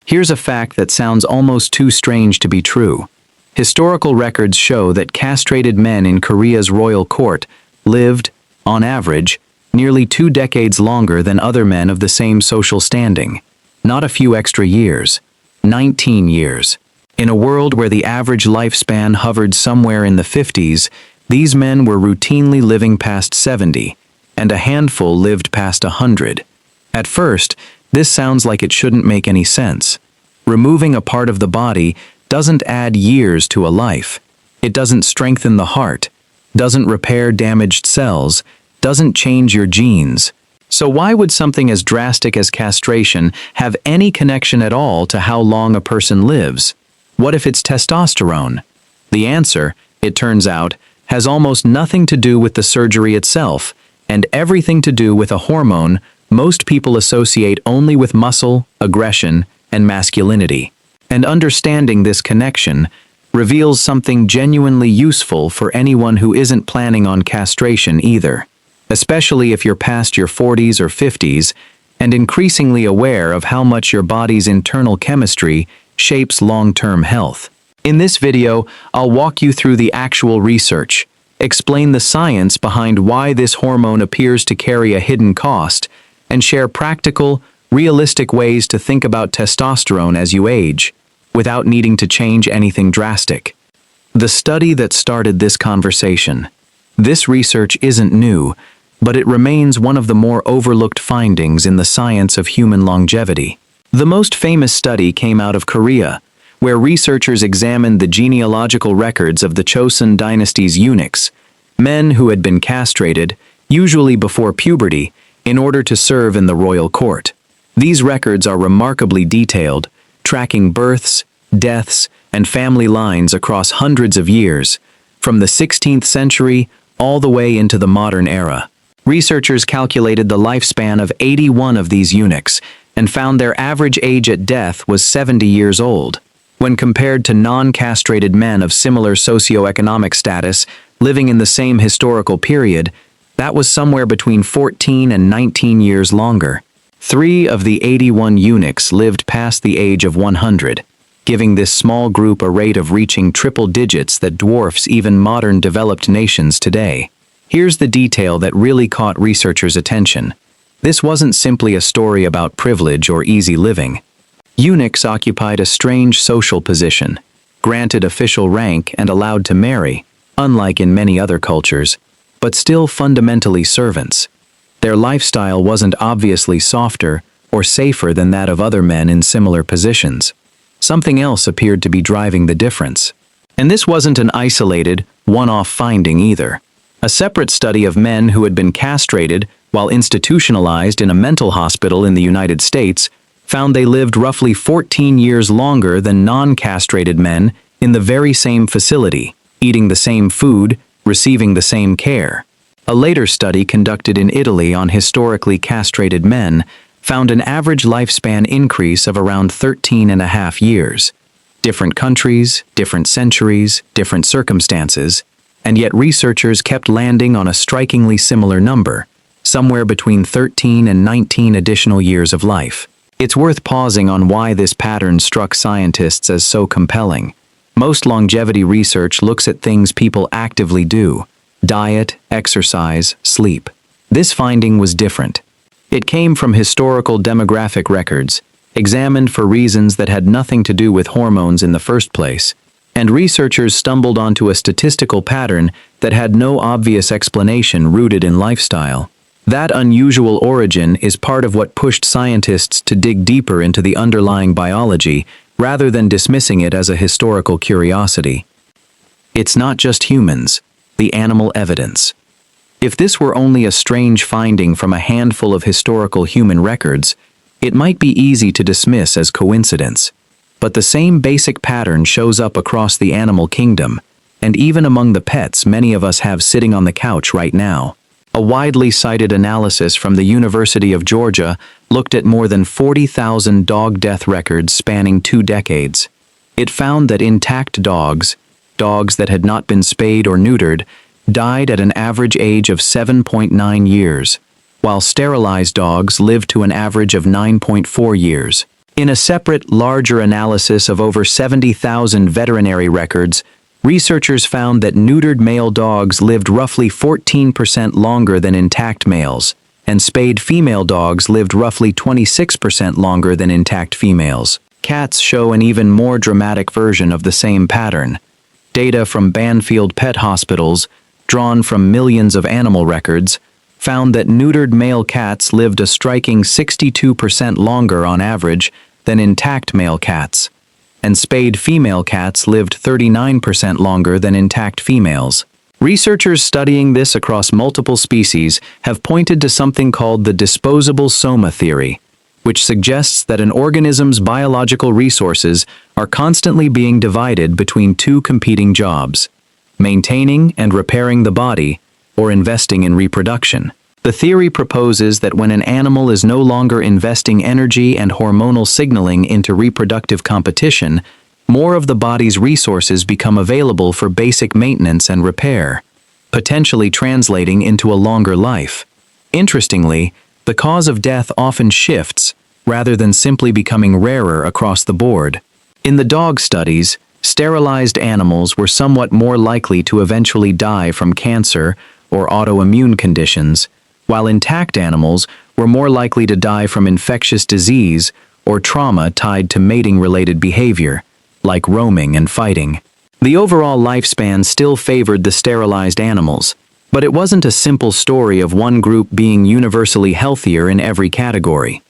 Here's a fact that sounds almost too strange to be true. Historical records show that castrated men in Korea's royal court lived, on average, nearly 2 decades longer than other men of the same social standing. Not a few extra years. 19 years. In a world where the average lifespan hovered somewhere in the 50s, these men were routinely living past 70, and a handful lived past 100. At first, this sounds like it shouldn't make any sense. Removing a part of the body doesn't add years to a life. It doesn't strengthen the heart, doesn't repair damaged cells, doesn't change your genes. So why would something as drastic as castration have any connection at all to how long a person lives? What if it's testosterone? The answer, it turns out, has almost nothing to do with the surgery itself, and everything to do with a hormone most people associate only with muscle, aggression, and masculinity. And understanding this connection reveals something genuinely useful for anyone who isn't planning on castration either, especially if you're past your 40s or 50s and increasingly aware of how much your body's internal chemistry shapes long-term health. In this video, I'll walk you through the actual research, explain the science behind why this hormone appears to carry a hidden cost, and share practical, realistic ways to think about testosterone as you age, without needing to change anything drastic. The study that started this conversation. This research isn't new, but it remains one of the more overlooked findings in the science of human longevity. The most famous study came out of Korea, where researchers examined the genealogical records of the Chosun dynasty's eunuchs, men who had been castrated, usually before puberty, in order to serve in the royal court. These records are remarkably detailed, tracking births, deaths, and family lines across hundreds of years, from the 16th century all the way into the modern era. Researchers calculated the lifespan of 81 of these eunuchs and found their average age at death was 70 years old. When compared to non-castrated men of similar socioeconomic status living in the same historical period, that was somewhere between 14 and 19 years longer. 3 of the 81 eunuchs lived past the age of 100, giving this small group a rate of reaching triple digits that dwarfs even modern developed nations today. Here's the detail that really caught researchers' attention. This wasn't simply a story about privilege or easy living. Eunuchs occupied a strange social position, granted official rank and allowed to marry, unlike in many other cultures, but still fundamentally servants. Their lifestyle wasn't obviously softer or safer than that of other men in similar positions. Something else appeared to be driving the difference. And this wasn't an isolated, one-off finding either. A separate study of men who had been castrated while institutionalized in a mental hospital in the United States found they lived roughly 14 years longer than non-castrated men in the very same facility, eating the same food, receiving the same care. A later study conducted in Italy on historically castrated men found an average lifespan increase of around 13.5 years. Different countries, different centuries, different circumstances, and yet researchers kept landing on a strikingly similar number, somewhere between 13 and 19 additional years of life. It's worth pausing on why this pattern struck scientists as so compelling. Most longevity research looks at things people actively do: diet, exercise, sleep. This finding was different. It came from historical demographic records, examined for reasons that had nothing to do with hormones in the first place, and researchers stumbled onto a statistical pattern that had no obvious explanation rooted in lifestyle. That unusual origin is part of what pushed scientists to dig deeper into the underlying biology rather than dismissing it as a historical curiosity. It's not just humans, the animal evidence. If this were only a strange finding from a handful of historical human records, it might be easy to dismiss as coincidence. But the same basic pattern shows up across the animal kingdom, and even among the pets many of us have sitting on the couch right now. A widely cited analysis from the University of Georgia looked at more than 40,000 dog death records spanning 2 decades. It found that intact dogs that had not been spayed or neutered, died at an average age of 7.9 years, while sterilized dogs lived to an average of 9.4 years. In a separate, larger analysis of over 70,000 veterinary records, researchers found that neutered male dogs lived roughly 14% longer than intact males, and spayed female dogs lived roughly 26% longer than intact females. Cats show an even more dramatic version of the same pattern. Data from Banfield pet hospitals, drawn from millions of animal records, found that neutered male cats lived a striking 62% longer on average than intact male cats, and spayed female cats lived 39% longer than intact females. Researchers studying this across multiple species have pointed to something called the disposable soma theory, which suggests that an organism's biological resources are constantly being divided between two competing jobs: maintaining and repairing the body, or investing in reproduction. The theory proposes that when an animal is no longer investing energy and hormonal signaling into reproductive competition, more of the body's resources become available for basic maintenance and repair, potentially translating into a longer life. Interestingly, the cause of death often shifts, rather than simply becoming rarer across the board. In the dog studies, sterilized animals were somewhat more likely to eventually die from cancer or autoimmune conditions, while intact animals were more likely to die from infectious disease or trauma tied to mating-related behavior, like roaming and fighting. The overall lifespan still favored the sterilized animals, but it wasn't a simple story of one group being universally healthier in every category.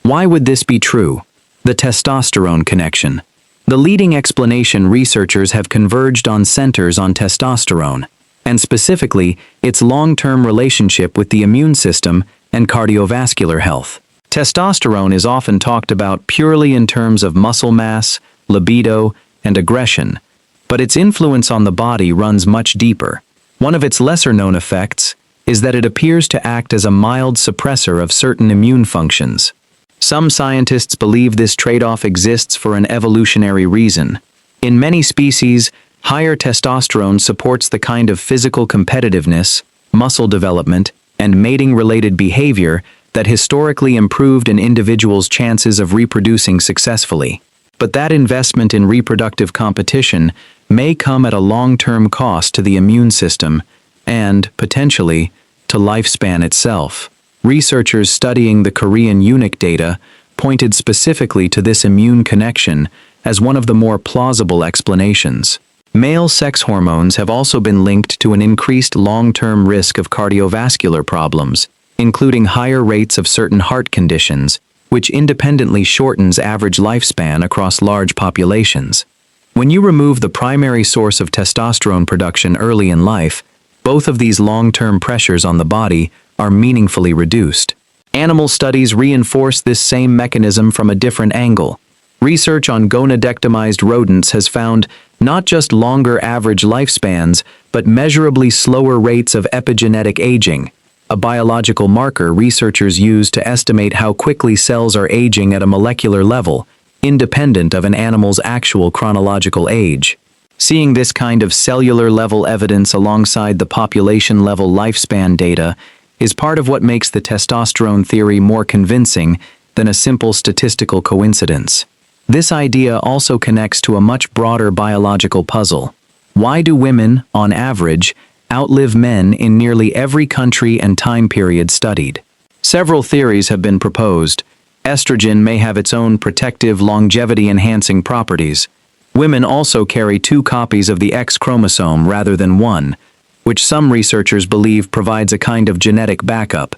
Why would this be true? The testosterone connection. The leading explanation researchers have converged on centers on testosterone, and specifically its long-term relationship with the immune system and cardiovascular health. Testosterone is often talked about purely in terms of muscle mass, libido, and aggression, but its influence on the body runs much deeper. One of its lesser-known effects is that it appears to act as a mild suppressor of certain immune functions. Some scientists believe this trade-off exists for an evolutionary reason. In many species, higher testosterone supports the kind of physical competitiveness, muscle development, and mating-related behavior that historically improved an individual's chances of reproducing successfully. But that investment in reproductive competition may come at a long-term cost to the immune system and, potentially, to lifespan itself. Researchers studying the Korean eunuch data pointed specifically to this immune connection as one of the more plausible explanations. Male sex hormones have also been linked to an increased long-term risk of cardiovascular problems, including higher rates of certain heart conditions, which independently shortens average lifespan across large populations. When you remove the primary source of testosterone production early in life, both of these long-term pressures on the body are meaningfully reduced. Animal studies reinforce this same mechanism from a different angle. Research on gonadectomized rodents has found not just longer average lifespans, but measurably slower rates of epigenetic aging, a biological marker researchers use to estimate how quickly cells are aging at a molecular level, independent of an animal's actual chronological age. Seeing this kind of cellular-level evidence alongside the population-level lifespan data is part of what makes the testosterone theory more convincing than a simple statistical coincidence. This idea also connects to a much broader biological puzzle. Why do women, on average, outlive men in nearly every country and time period studied? Several theories have been proposed. Estrogen may have its own protective, longevity-enhancing properties. Women also carry 2 copies of the X chromosome rather than 1, which some researchers believe provides a kind of genetic backup.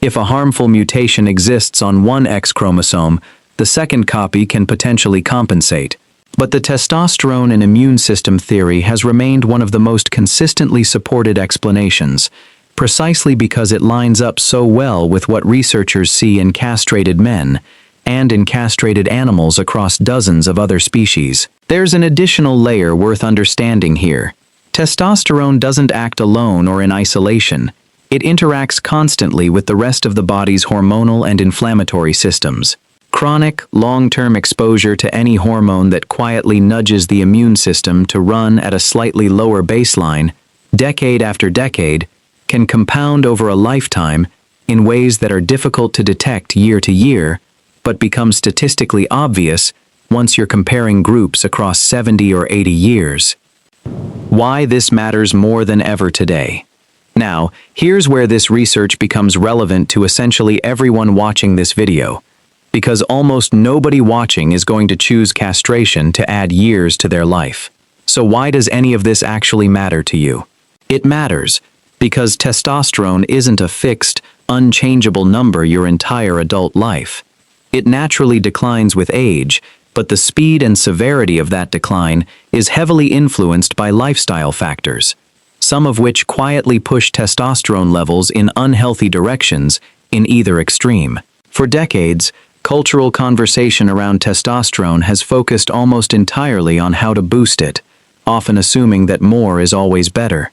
If a harmful mutation exists on one X chromosome, the second copy can potentially compensate. But the testosterone and immune system theory has remained one of the most consistently supported explanations, precisely because it lines up so well with what researchers see in castrated men and in castrated animals across dozens of other species. There's an additional layer worth understanding here. Testosterone doesn't act alone or in isolation. It interacts constantly with the rest of the body's hormonal and inflammatory systems. Chronic, long-term exposure to any hormone that quietly nudges the immune system to run at a slightly lower baseline, decade after decade, can compound over a lifetime in ways that are difficult to detect year to year, but becomes statistically obvious once you're comparing groups across 70 or 80 years. Why this matters more than ever today. Now, here's where this research becomes relevant to essentially everyone watching this video, because almost nobody watching is going to choose castration to add years to their life. So why does any of this actually matter to you? It matters because testosterone isn't a fixed, unchangeable number your entire adult life. It naturally declines with age, but the speed and severity of that decline is heavily influenced by lifestyle factors, some of which quietly push testosterone levels in unhealthy directions in either extreme. For decades, cultural conversation around testosterone has focused almost entirely on how to boost it, often assuming that more is always better.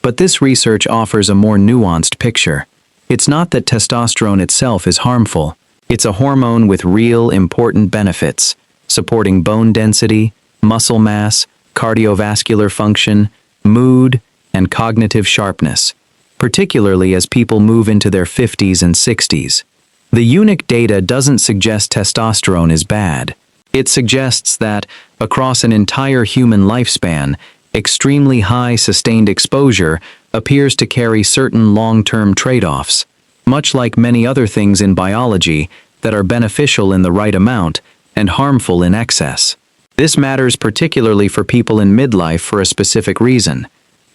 But this research offers a more nuanced picture. It's not that testosterone itself is harmful. It's a hormone with real, important benefits, supporting bone density, muscle mass, cardiovascular function, mood, and cognitive sharpness, particularly as people move into their 50s and 60s. The eunuch data doesn't suggest testosterone is bad. It suggests that, across an entire human lifespan, extremely high sustained exposure appears to carry certain long-term trade-offs, much like many other things in biology that are beneficial in the right amount and harmful in excess. This matters particularly for people in midlife for a specific reason.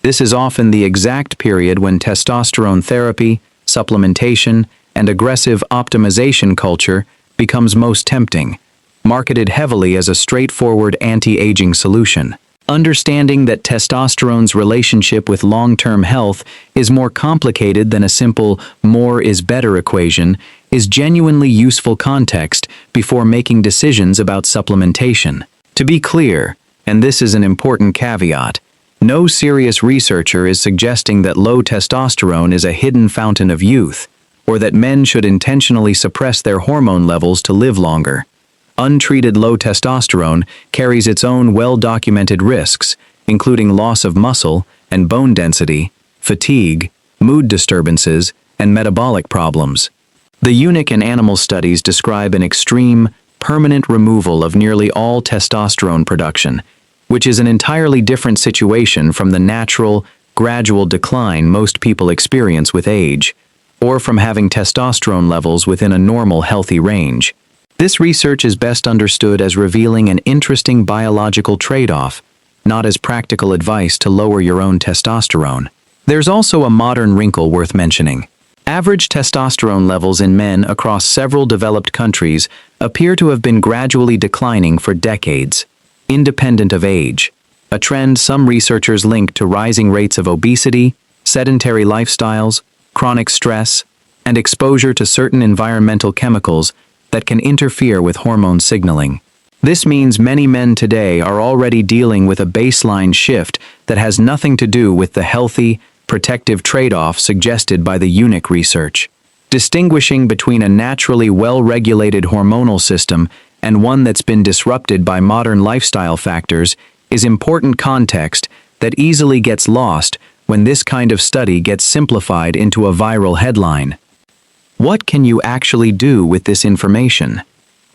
This is often the exact period when testosterone therapy, supplementation, and aggressive optimization culture becomes most tempting, marketed heavily as a straightforward anti-aging solution. Understanding that testosterone's relationship with long-term health is more complicated than a simple more is better equation is genuinely useful context before making decisions about supplementation. To be clear, and this is an important caveat, no serious researcher is suggesting that low testosterone is a hidden fountain of youth, or that men should intentionally suppress their hormone levels to live longer. Untreated low testosterone carries its own well-documented risks, including loss of muscle and bone density, fatigue, mood disturbances, and metabolic problems. The eunuch and animal studies describe an extreme, permanent removal of nearly all testosterone production, which is an entirely different situation from the natural, gradual decline most people experience with age, or from having testosterone levels within a normal, healthy range. This research is best understood as revealing an interesting biological trade-off, not as practical advice to lower your own testosterone. There's also a modern wrinkle worth mentioning. Average testosterone levels in men across several developed countries appear to have been gradually declining for decades, independent of age, a trend some researchers link to rising rates of obesity, sedentary lifestyles, chronic stress, and exposure to certain environmental chemicals that can interfere with hormone signaling. This means many men today are already dealing with a baseline shift that has nothing to do with the healthy, protective trade-off suggested by the eunuch research. Distinguishing between a naturally well-regulated hormonal system and one that's been disrupted by modern lifestyle factors is important context that easily gets lost when this kind of study gets simplified into a viral headline. What can you actually do with this information?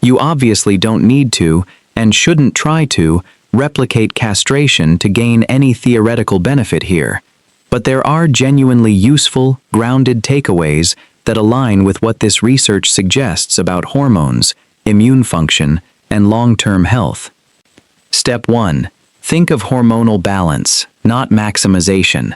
You obviously don't need to, and shouldn't try to, replicate castration to gain any theoretical benefit here. But there are genuinely useful, grounded takeaways that align with what this research suggests about hormones, immune function, and long-term health. Step 1. Think of hormonal balance, not maximization.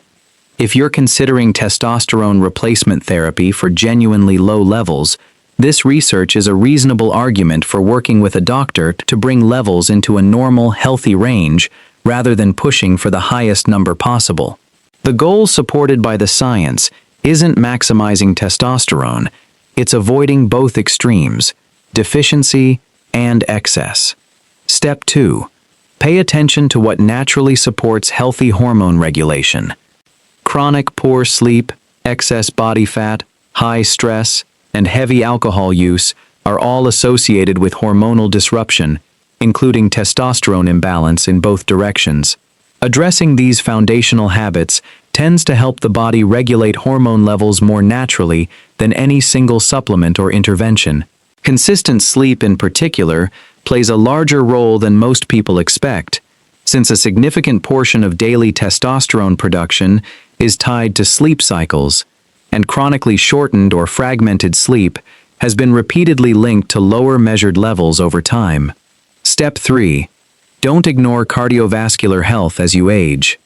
If you're considering testosterone replacement therapy for genuinely low levels, this research is a reasonable argument for working with a doctor to bring levels into a normal, healthy range rather than pushing for the highest number possible. The goal supported by the science isn't maximizing testosterone, it's avoiding both extremes, deficiency and excess. Step 2. Pay attention to what naturally supports healthy hormone regulation. Chronic poor sleep, excess body fat, high stress, and heavy alcohol use are all associated with hormonal disruption, including testosterone imbalance in both directions. Addressing these foundational habits tends to help the body regulate hormone levels more naturally than any single supplement or intervention. Consistent sleep in particular plays a larger role than most people expect, since a significant portion of daily testosterone production is tied to sleep cycles, and chronically shortened or fragmented sleep has been repeatedly linked to lower measured levels over time. Step 3. Don't ignore cardiovascular health as you age.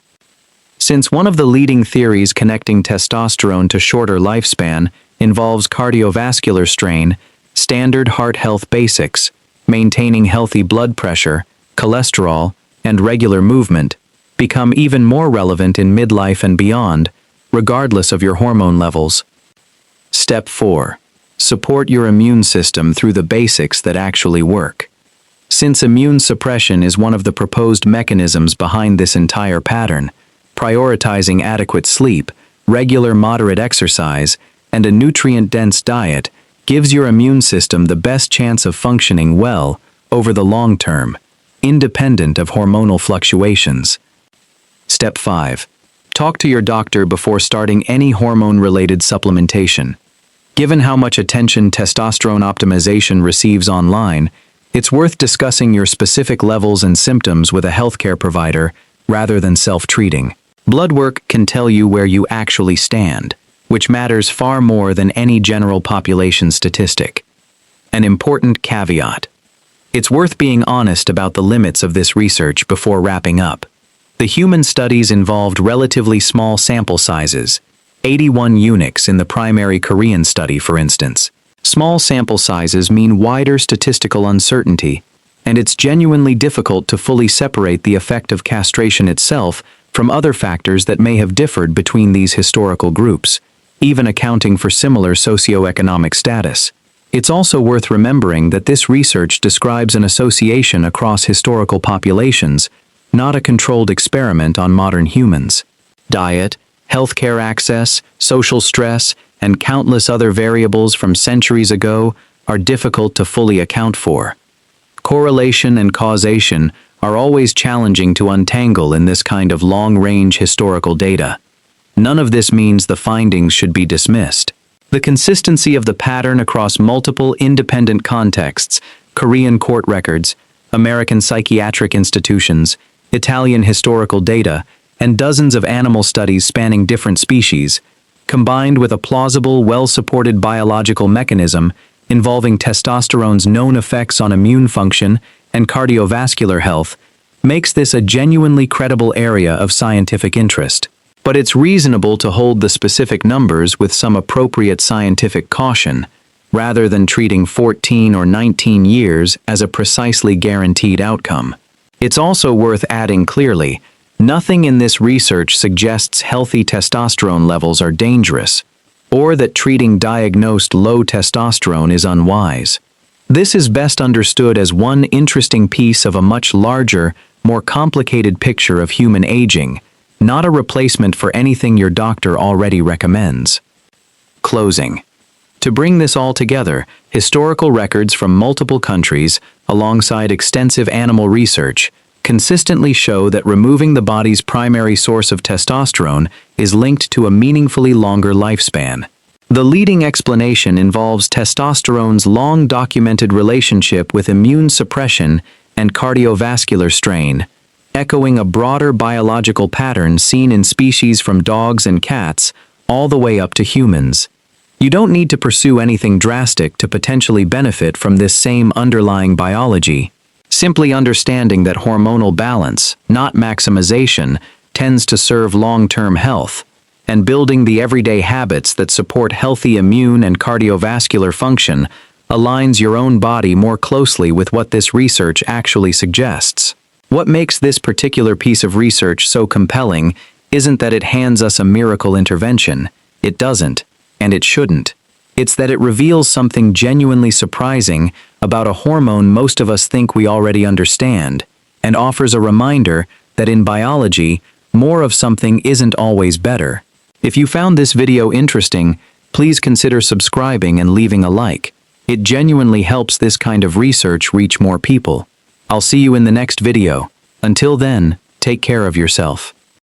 Since one of the leading theories connecting testosterone to shorter lifespan involves cardiovascular strain, standard heart health basics, maintaining healthy blood pressure, cholesterol, and regular movement, become even more relevant in midlife and beyond, regardless of your hormone levels. Step 4. Support your immune system through the basics that actually work. Since immune suppression is one of the proposed mechanisms behind this entire pattern, prioritizing adequate sleep, regular moderate exercise, and a nutrient-dense diet gives your immune system the best chance of functioning well over the long term, independent of hormonal fluctuations. Step 5. Talk to your doctor before starting any hormone-related supplementation. Given how much attention testosterone optimization receives online, it's worth discussing your specific levels and symptoms with a healthcare provider rather than self-treating. Blood work can tell you where you actually stand, which matters far more than any general population statistic. An important caveat. It's worth being honest about the limits of this research before wrapping up. The human studies involved relatively small sample sizes, 81 eunuchs in the primary Korean study, for instance. Small sample sizes mean wider statistical uncertainty, and it's genuinely difficult to fully separate the effect of castration itself from other factors that may have differed between these historical groups, even accounting for similar socioeconomic status. It's also worth remembering that this research describes an association across historical populations, not a controlled experiment on modern humans. Diet, healthcare access, social stress, and countless other variables from centuries ago are difficult to fully account for. Correlation and causation are always challenging to untangle in this kind of long-range historical data. None of this means the findings should be dismissed. The consistency of the pattern across multiple independent contexts, Korean court records, American psychiatric institutions, Italian historical data, and dozens of animal studies spanning different species, combined with a plausible, well-supported biological mechanism involving testosterone's known effects on immune function and cardiovascular health, makes this a genuinely credible area of scientific interest. But it's reasonable to hold the specific numbers with some appropriate scientific caution, rather than treating 14 or 19 years as a precisely guaranteed outcome. It's also worth adding clearly, nothing in this research suggests healthy testosterone levels are dangerous, or that treating diagnosed low testosterone is unwise. This is best understood as one interesting piece of a much larger, more complicated picture of human aging, not a replacement for anything your doctor already recommends. Closing. To bring this all together, historical records from multiple countries, alongside extensive animal research, consistently show that removing the body's primary source of testosterone is linked to a meaningfully longer lifespan. The leading explanation involves testosterone's long-documented relationship with immune suppression and cardiovascular strain, echoing a broader biological pattern seen in species from dogs and cats all the way up to humans. You don't need to pursue anything drastic to potentially benefit from this same underlying biology. Simply understanding that hormonal balance, not maximization, tends to serve long-term health, and building the everyday habits that support healthy immune and cardiovascular function aligns your own body more closely with what this research actually suggests. What makes this particular piece of research so compelling isn't that it hands us a miracle intervention. It doesn't, and it shouldn't. It's that it reveals something genuinely surprising about a hormone most of us think we already understand, and offers a reminder that in biology, more of something isn't always better. If you found this video interesting, please consider subscribing and leaving a like. It genuinely helps this kind of research reach more people. I'll see you in the next video. Until then, take care of yourself.